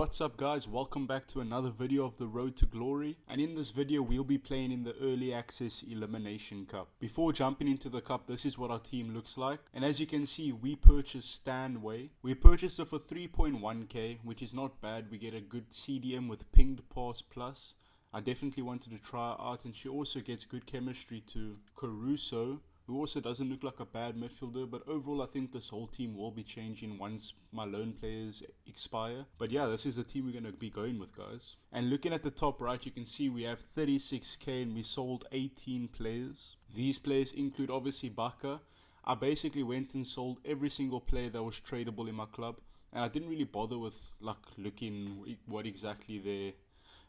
What's up guys, welcome back to another video of the Road to Glory, and in this video we'll be playing in the Early Access Elimination Cup. Before jumping into the cup, this is what our team looks like, and as you can see we purchased Stanway. We purchased her for 3.1k, which is not bad. We get a good CDM with pinged pass plus. I definitely wanted to try her out, and she also gets good chemistry to Caruso, who also doesn't look like a bad midfielder. But overall I think this whole team will be changing once my loan players expire. But yeah, this is the team we're going to be going with, guys. And looking at the top right, you can see we have 36k and we sold 18 players. These players include obviously Baka. I basically went and sold every single player that was tradable in my club, and I didn't really bother with like looking what exactly their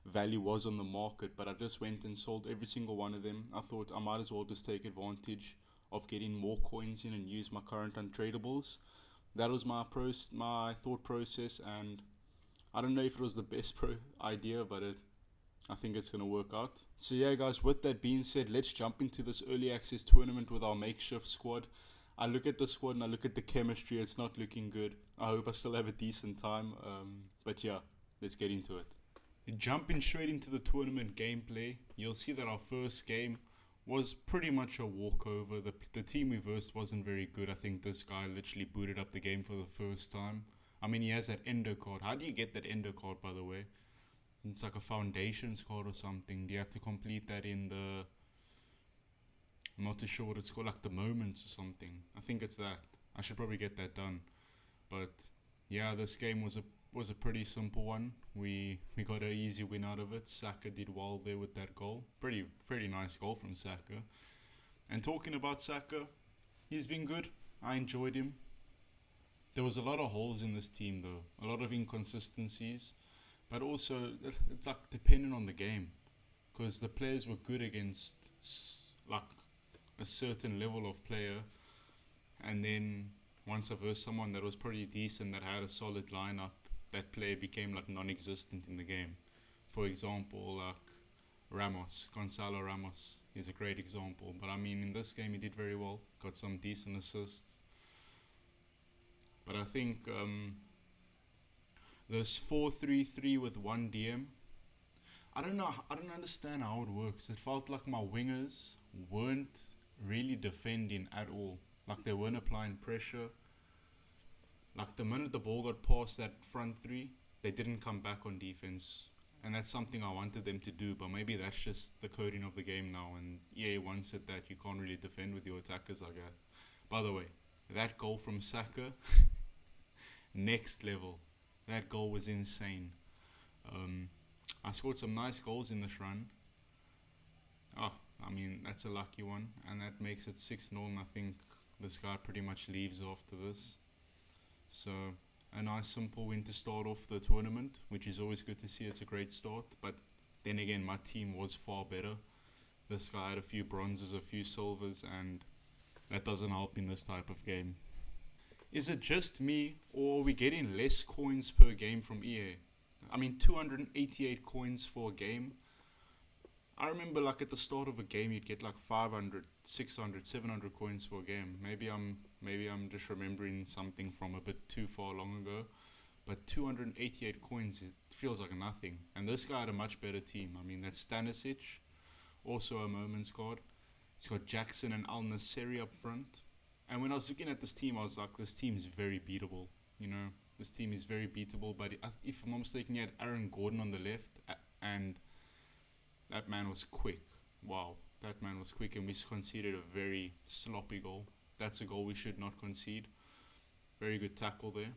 value was on the market, but I just went and sold every single one of them. I thought I might as well just take advantage of getting more coins in and use my current untradables. That was my thought process, and I don't know if it was the best idea, but I think it's going to work out. So yeah guys, with that being said, let's jump into this early access tournament with our makeshift squad. I look at the squad and I look at the chemistry, it's not looking good. I hope I still have a decent time, but yeah, let's get into it. Jumping straight into the tournament gameplay, you'll see that our first game was pretty much a walkover. The team we versed wasn't very good. I think this guy literally booted up the game for the first time. I mean, he has that endo card. How do you get that endo card, by the way? It's like a foundations card or something. Do you have to complete that in the... I'm not too sure what it's called, like the moments or something. I think it's that. I should probably get that done. But yeah, this game was a pretty simple one. We got an easy win out of it. Saka did well there with that goal. Pretty nice goal from Saka. And talking about Saka, he's been good. I enjoyed him. There was a lot of holes in this team though, a lot of inconsistencies, but also it's like depending on the game, because the players were good against like a certain level of player, and then once I versed someone that was pretty decent, that had a solid lineup, that player became like non-existent in the game. For example, like Gonzalo Ramos is a great example. But I mean, in this game he did very well, got some decent assists. But I think this 4-3-3 with one DM, I don't understand how it works. It felt like my wingers weren't really defending at all. Like they weren't applying pressure. Like the minute the ball got past that front three, they didn't come back on defense. And that's something I wanted them to do, but maybe that's just the coding of the game now, and EA wants it that you can't really defend with your attackers, I guess. By the way, that goal from Saka, next level. That goal was insane. I scored some nice goals in this run. I mean, that's a lucky one, and that makes it 6-0, and I think this guy pretty much leaves after this. So a nice simple win to start off the tournament, which is always good to see. It's a great start, but then again my team was far better. This guy had a few bronzes, a few silvers, and that doesn't help in this type of game. Is it just me, or are we getting less coins per game from EA? I mean, 288 coins for a game. I remember like at the start of a game you'd get like 500, 600, 700 coins for a game. Maybe I'm just remembering something from a bit too far long ago. But 288 coins, it feels like nothing. And this guy had a much better team. I mean, that's Stanisic, also a moments card. He's got Jackson and Al Nasseri up front. And when I was looking at this team, I was like, this team is very beatable. You know, this team is very beatable. But if I'm not mistaken, you had Aaron Gordon on the left, and that man was quick. Wow, that man was quick, and we conceded a very sloppy goal. That's a goal we should not concede. Very good tackle there.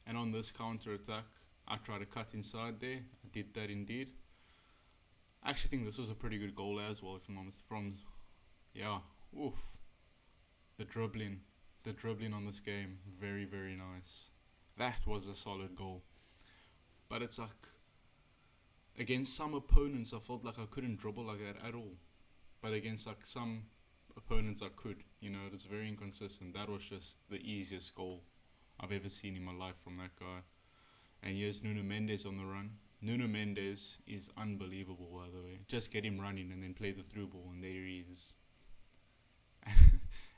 And on this counter attack, I tried to cut inside there. I did that indeed. I actually think this was a pretty good goal as well, if I'm honest. Oof. The dribbling on this game, very, very nice. That was a solid goal. But it's like, against some opponents I felt like I couldn't dribble like that at all. But against like some opponents I could. You know, it's very inconsistent. That was just the easiest goal I've ever seen in my life from that guy. And here's Nuno Mendes on the run. Nuno Mendes is unbelievable, by the way. Just get him running and then play the through ball, and there he is.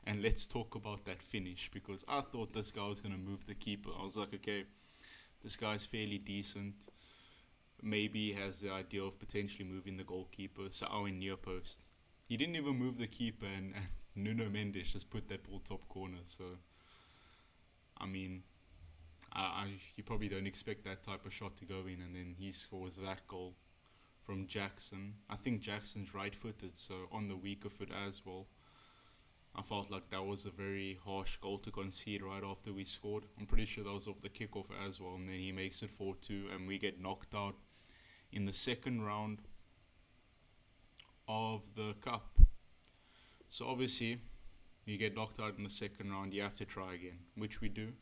And let's talk about that finish, because I thought this guy was going to move the keeper. I was like, okay, This guy's fairly decent. Maybe he has the idea of potentially moving the goalkeeper, so Owen near post. He didn't even move the keeper, and Nuno Mendes just put that ball top corner. So, I mean, you probably don't expect that type of shot to go in, and then he scores that goal from Jackson. I think Jackson's right-footed, so on the weaker foot as well. I felt like that was a very harsh goal to concede right after we scored. I'm pretty sure that was off the kickoff as well, and then he makes it 4-2, and we get knocked out in the second round of the cup. So obviously, you get knocked out in the second round, you have to try again, which we do.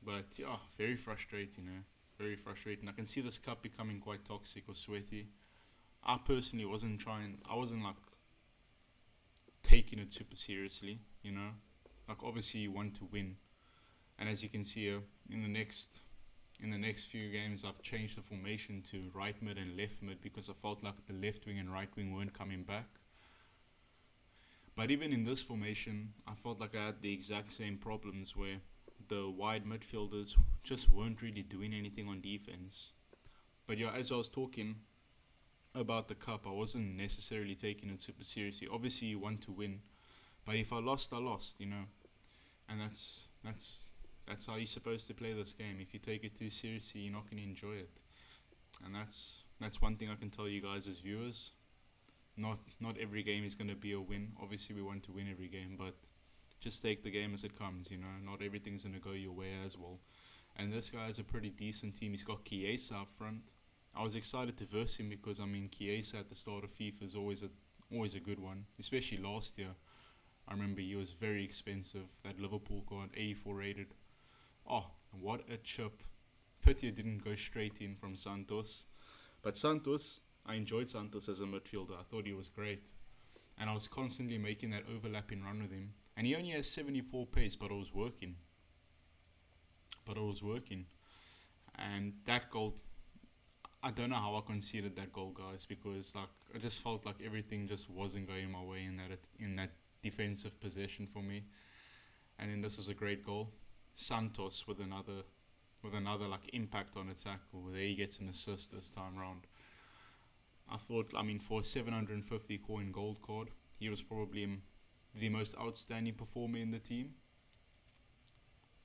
But yeah, very frustrating, very frustrating. I can see this cup becoming quite toxic or sweaty. I personally wasn't like taking it super seriously, Like obviously you want to win. And as you can see here, in the next few games I've changed the formation to right mid and left mid because I felt like the left wing and right wing weren't coming back. But even in this formation, I felt like I had the exact same problems where the wide midfielders just weren't really doing anything on defense. But yeah, as I was talking about the cup, I wasn't necessarily taking it super seriously. Obviously you want to win, but if I lost, I lost, And that's how you're supposed to play this game. If you take it too seriously, you're not going to enjoy it. And that's one thing I can tell you guys as viewers. Not every game is going to be a win. Obviously we want to win every game, but just take the game as it comes, Not everything's going to go your way as well. And this guy is a pretty decent team. He's got Chiesa up front. I was excited to verse him because, Chiesa at the start of FIFA is always a good one, especially last year. I remember he was very expensive. That Liverpool card, 84 rated. Oh, what a chip. Pity it didn't go straight in from Santos. But Santos, I enjoyed Santos as a midfielder. I thought he was great. And I was constantly making that overlapping run with him. And he only has 74 pace, but it was working. And that goal, I don't know how I conceded that goal, guys, because I just felt like everything just wasn't going my way in that defensive possession for me. And then this was a great goal. Santos with another impact on attack. There he gets an assist this time round. I thought, for a 750 coin gold card, he was probably the most outstanding performer in the team.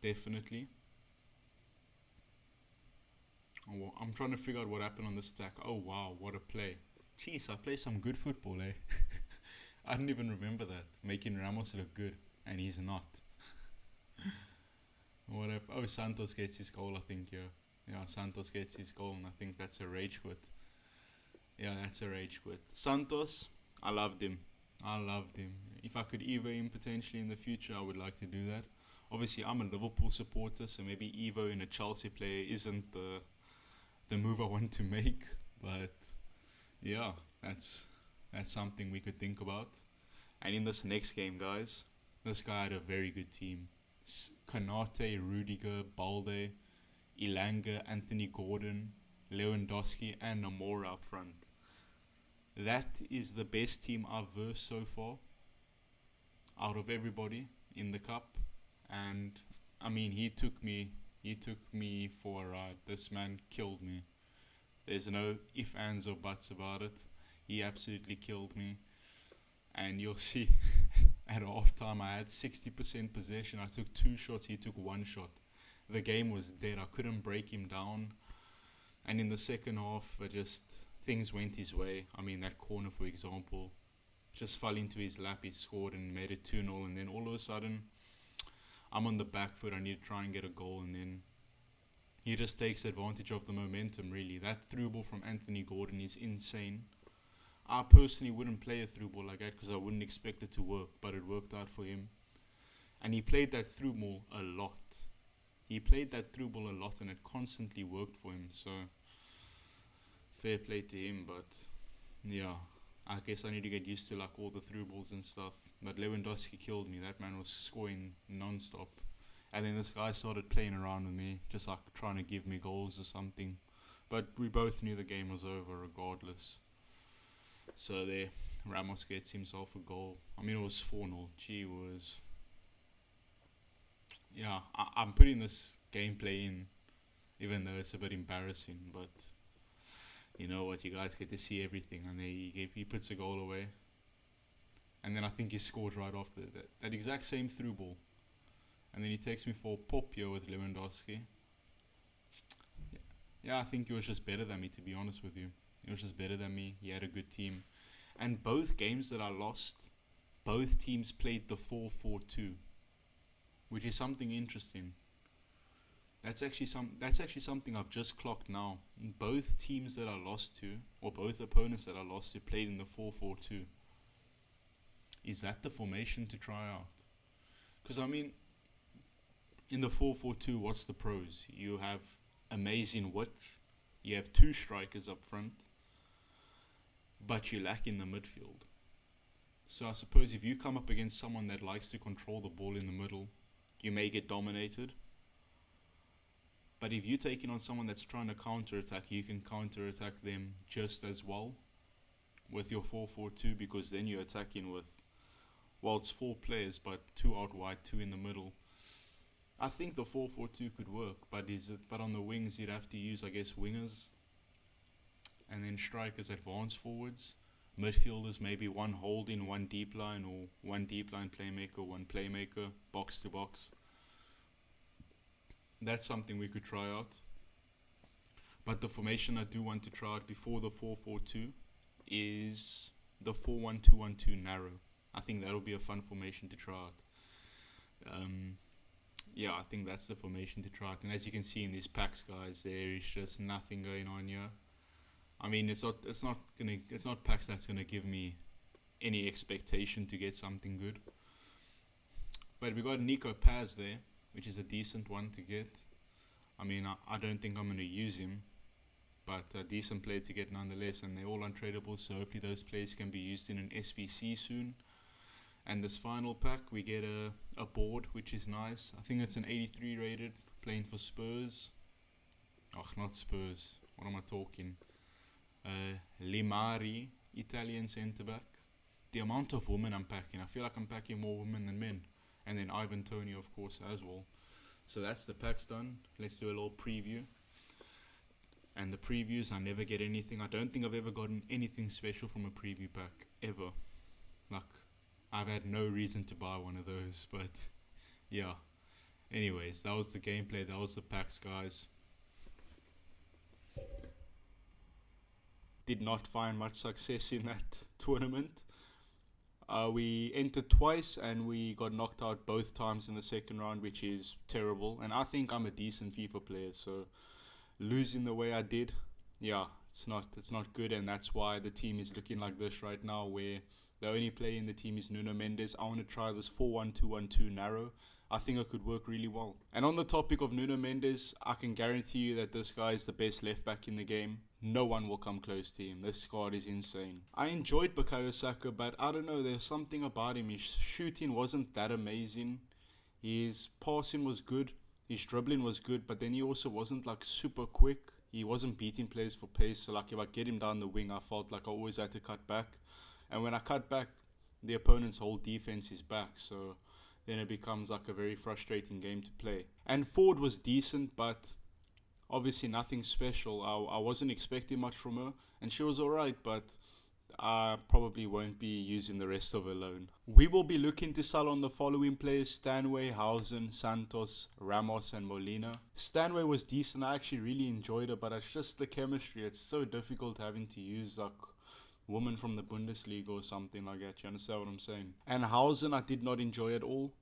Definitely. Oh, I'm trying to figure out what happened on the stack. Oh wow, what a play. Jeez, I play some good football, eh? I didn't even remember that. Making Ramos look good, and he's not. What if? Oh, Santos gets his goal, I think, yeah. Yeah, Santos gets his goal, and I think that's a rage quit. Yeah, that's a rage quit. Santos, I loved him. If I could Evo him potentially in the future, I would like to do that. Obviously, I'm a Liverpool supporter, so maybe Evo in a Chelsea player isn't the move I want to make. But yeah, that's something we could think about. And in this next game, guys, this guy had a very good team. Konate, Rudiger, Balde, Ilanga, Anthony Gordon, Lewandowski, and Namora up front. That is the best team I've versed so far out of everybody in the cup. And he took me for a ride. This man killed me. There's no ifs, ands, or buts about it. He absolutely killed me. And you'll see at halftime I had 60% possession. I took 2 shots, he took 1 shot. The game was dead. I couldn't break him down. And in the second half, things went his way. That corner, for example, just fell into his lap. He scored and made it 2-0. And then all of a sudden, I'm on the back foot. I need to try and get a goal. And then he just takes advantage of the momentum, really. That through ball from Anthony Gordon is insane. I personally wouldn't play a through ball like that because I wouldn't expect it to work, but it worked out for him. And he played that through ball a lot. And it constantly worked for him. So, fair play to him. But, yeah, I guess I need to get used to all the through balls and stuff. But Lewandowski killed me. That man was scoring non-stop. And then this guy started playing around with me, just trying to give me goals or something. But we both knew the game was over regardless. So there, Ramos gets himself a goal. It was 4-0. Gee whiz. yeah, I'm putting this gameplay in, even though it's a bit embarrassing. But you know what? You guys get to see everything, and he puts a goal away, and then I think he scored right after that exact same through ball, and then he takes me for Popio with Lewandowski. Yeah, I think he was just better than me, to be honest with you. He was just better than me. He had a good team, and both games that I lost, both teams played the 4-4-2, which is something interesting. That's actually something I've just clocked now. Both teams that I lost to, or both opponents that I lost to, played in the 4-4-2. Is that the formation to try out? Because I mean, in the 4-4-2, what's the pros? You have amazing width. You have two strikers up front, but you lack in the midfield. So I suppose if you come up against someone that likes to control the ball in the middle, you may get dominated. But if you're taking on someone that's trying to counter-attack, you can counter-attack them just as well with your 4-4-2, because then you're attacking with, well, it's 4 players, but 2 out wide, 2 in the middle. I think the 4-4-2 could work, but on the wings you'd have to use, I guess, wingers, and then strikers, advance forwards, midfielders, maybe one holding, one deep line, or one deep line playmaker, one playmaker, box to box. That's something we could try out. But the formation I do want to try out before the 4-4-2 is the 4-1-2-1-2 narrow. I think that'll be a fun formation to try out. Yeah, I think that's the formation to try out. And as you can see in these packs, guys, there is just nothing going on here. I mean, it's not packs that's gonna give me any expectation to get something good. But we got Nico Paz there, which is a decent one to get. I mean, I don't think I'm going to use him, but a decent player to get nonetheless, and they're all untradeable, so hopefully those players can be used in an SBC soon. And this final pack, we get a board, which is nice. I think it's an 83 rated, playing for Spurs. Oh, not Spurs. What am I talking? Limari, Italian centre-back. The amount of women I'm packing, I feel like I'm packing more women than men. And then Ivan Toney, of course, as well. So that's the packs done. Let's do a little preview. And the previews, I never get anything. I don't think I've ever gotten anything special from a preview pack, ever. Like, I've had no reason to buy one of those, but yeah. Anyways, that was the gameplay. That was the packs, guys. Did not find much success in that tournament. We entered twice and we got knocked out both times in the second round, which is terrible. And I think I'm a decent FIFA player, so losing the way I did, yeah, it's not good. And that's why the team is looking like this right now, where the only player in the team is Nuno Mendes. I want to try this 4-1-2-1-2 narrow. I think it could work really well. And on the topic of Nuno Mendes, I can guarantee you that this guy is the best left back in the game. No one will come close to him. This squad is insane. I enjoyed Bukayo Saka, but I don't know, there's something about him. His shooting wasn't that amazing. His passing was good. His dribbling was good, but then he also wasn't like super quick. He wasn't beating players for pace. So like if I get him down the wing, I felt like I always had to cut back. And when I cut back, the opponent's whole defense is back. So then it becomes like a very frustrating game to play. And Ford was decent, but obviously nothing special. I wasn't expecting much from her, and she was alright, but I probably won't be using the rest of her loan. We will be looking to sell on the following players: Stanway, Hausen, Santos, Ramos and Molina. Stanway was decent. I actually really enjoyed her, but it's just the chemistry. It's so difficult having to use like woman from the Bundesliga or something like that. You understand what I'm saying? And Hausen I did not enjoy at all.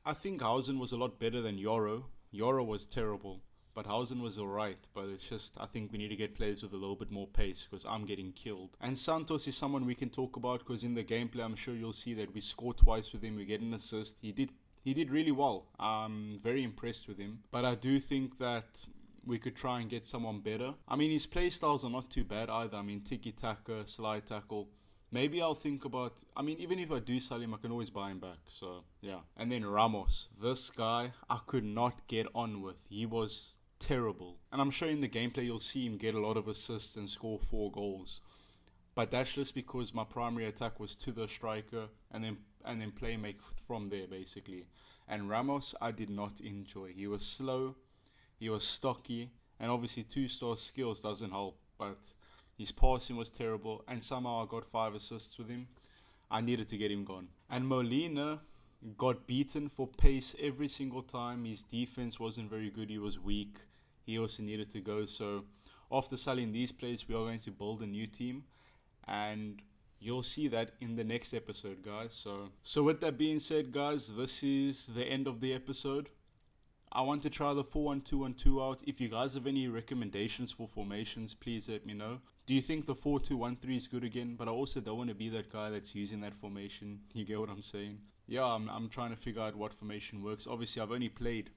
I think Hausen was a lot better than Yoro. Yoro was terrible, but Hausen was alright. But it's just, I think we need to get players with a little bit more pace, because I'm getting killed. And Santos is someone we can talk about, because in the gameplay I'm sure you'll see that we scored twice with him. We get an assist. He did really well. I'm very impressed with him. But I do think that we could try and get someone better. I mean, his play styles are not too bad either. I mean, tiki-taka, slide tackle. Maybe I'll think about, I mean, even if I do sell him, I can always buy him back. So, yeah. And then Ramos. This guy, I could not get on with. He was terrible. And I'm sure in the gameplay you'll see him get a lot of assists and score 4 goals. But that's just because my primary attack was to the striker and then play make from there, basically. And Ramos, I did not enjoy. He was slow, he was stocky, and obviously 2-star skills doesn't help. But his passing was terrible, and somehow I got 5 assists with him. I needed to get him gone. And Molina got beaten for pace every single time. His defense wasn't very good. He was weak. He also needed to go. So after selling these players, we are going to build a new team. And you'll see that in the next episode, guys. So with that being said, guys, this is the end of the episode. I want to try the 4-1-2-1-2 out. If you guys have any recommendations for formations, please let me know. Do you think the 4-2-1-3 is good again? But I also don't want to be that guy that's using that formation. You get what I'm saying? Yeah, I'm trying to figure out what formation works. Obviously, I've only played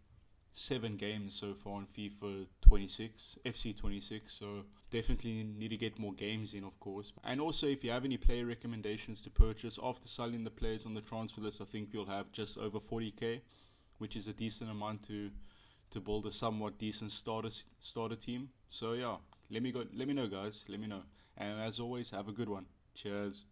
7 games so far on FIFA 26, FC26, so definitely need to get more games in, of course. And also, if you have any player recommendations to purchase after selling the players on the transfer list, I think you'll have just over 40k, which is a decent amount to build a somewhat decent starter team. So yeah, let me know, guys. Let me know. And as always, have a good one. Cheers.